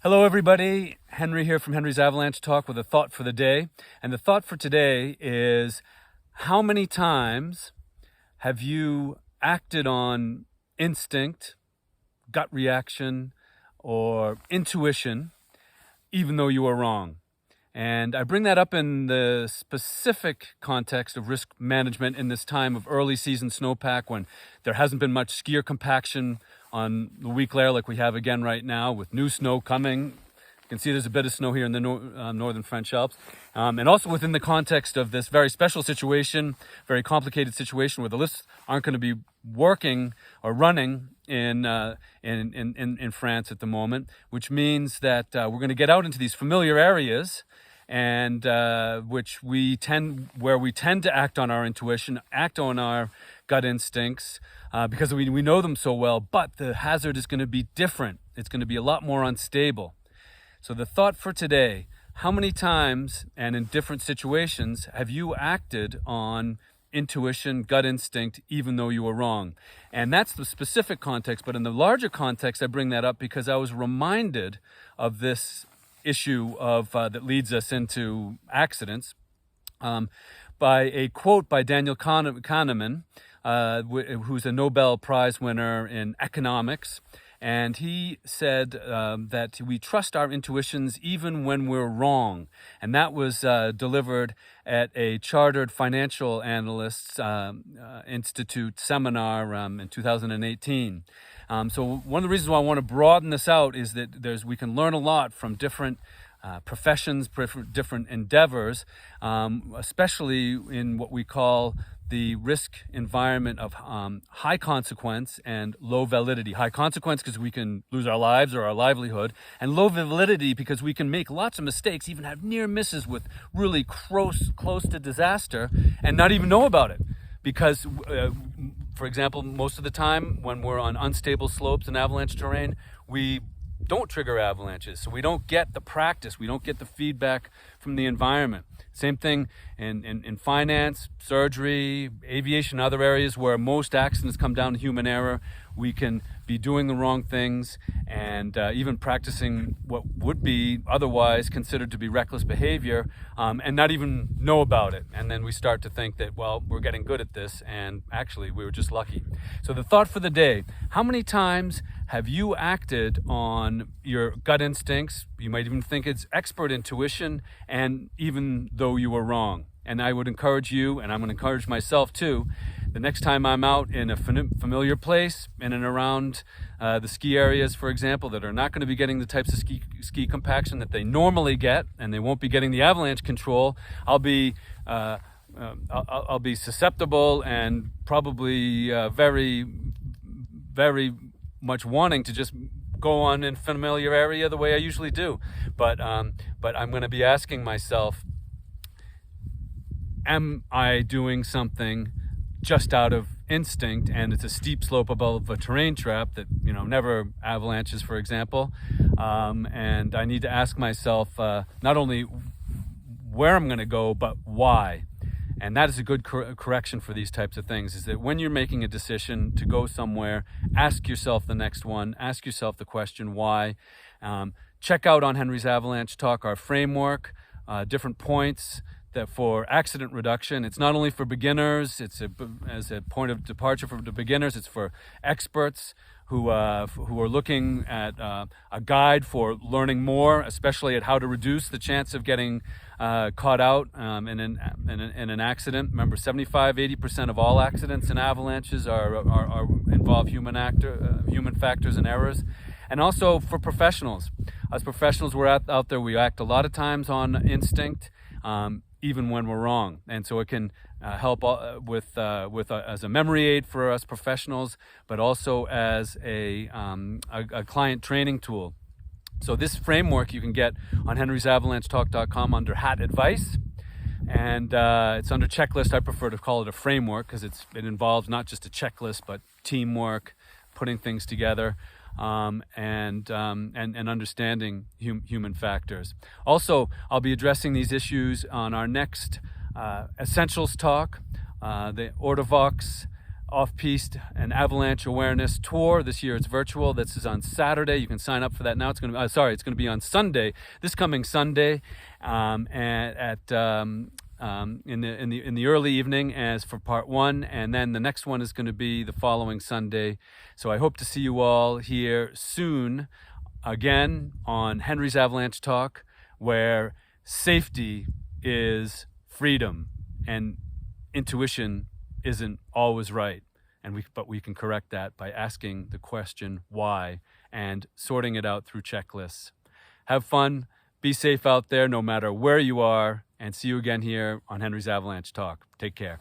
Hello everybody, Henry here from Henry's Avalanche Talk with a thought for the day. And the thought for today is, how many times have you acted on instinct, gut reaction, or intuition, even though you were wrong? And I bring that up in the specific context of risk management in this time of early season snowpack when there hasn't been much skier compaction on the weak layer like we have again right now with new snow coming. You can see there's a bit of snow here in the Northern French Alps. And also within the context of this very special situation, very complicated situation where the lifts aren't going to be working or running in France at the moment, which means that we're going to get out into these familiar areas and where we tend to act on our intuition, act on our gut instincts because we know them so well, but the hazard is going to be different. It's going to be a lot more unstable. So the thought for today, how many times and in different situations have you acted on intuition, gut instinct, even though you were wrong? And that's the specific context, but in the larger context, I bring that up because I was reminded of this issue of that leads us into accidents by a quote by Daniel Kahneman, who's a Nobel Prize winner in economics. And he said that we trust our intuitions even when we're wrong. And that was delivered at a Chartered Financial Analysts Institute seminar in 2018. So one of the reasons why I want to broaden this out is that we can learn a lot from different professions, different endeavors, especially in what we call the risk environment of high consequence and low validity. High consequence because we can lose our lives or our livelihood, and low validity because we can make lots of mistakes, even have near misses with really close to disaster and not even know about it. Because, for example, most of the time when we're on unstable slopes and avalanche terrain, we don't trigger avalanches. So we don't get the practice, we don't get the feedback from the environment. Same thing in finance, surgery, aviation, other areas where most accidents come down to human error. We can be doing the wrong things and even practicing what would be otherwise considered to be reckless behavior and not even know about it. And then we start to think that, well, we're getting good at this, and actually we were just lucky. So the thought for the day, how many times have you acted on your gut instincts? You might even think it's expert intuition, and even though you were wrong. And I would encourage you, and I'm going to encourage myself too, the next time I'm out in a familiar place, in and around the ski areas, for example, that are not going to be getting the types of ski compaction that they normally get, and they won't be getting the avalanche control, I'll be susceptible and probably very, very much wanting to just go on in familiar area the way I usually do. But I'm going to be asking myself, am I doing something just out of instinct, and it's a steep slope above a terrain trap that never avalanches, for example, and I need to ask myself not only where I'm going to go, but why. And that is a good correction for these types of things, is that when you're making a decision to go somewhere, ask yourself the next one, ask yourself the question why. Check out on Henry's Avalanche Talk our framework, different points that for accident reduction. It's not only for beginners, it's as a point of departure for the beginners, it's for experts who are looking at a guide for learning more, especially at how to reduce the chance of getting caught out in an accident. Remember, 75-80% of all accidents and avalanches are involve human factors and errors. And also for professionals. As professionals, we're out there, we act a lot of times on instinct, even when we're wrong. And so it can help as a memory aid for us professionals, but also as a client training tool. So this framework you can get on henrysavalanchetalk.com under Hat Advice, and it's under checklist. I prefer to call it a framework because it involves not just a checklist, but teamwork, putting things together, and understanding human factors. Also, I'll be addressing these issues on our next Essentials Talk, the Ortovox off-piste and Avalanche awareness tour. This year it's virtual. This is on Saturday. You can sign up for that now. It's going to it's going to be on Sunday, this coming Sunday, and in the early evening as for part one, and then the next one is going to be the following Sunday. So I hope to see you all here soon again on Henry's Avalanche Talk, where safety is freedom and intuition isn't always right, but we can correct that by asking the question why and sorting it out through checklists. Have fun, be safe out there no matter where you are, and see you again here on Henry's Avalanche Talk. Take care.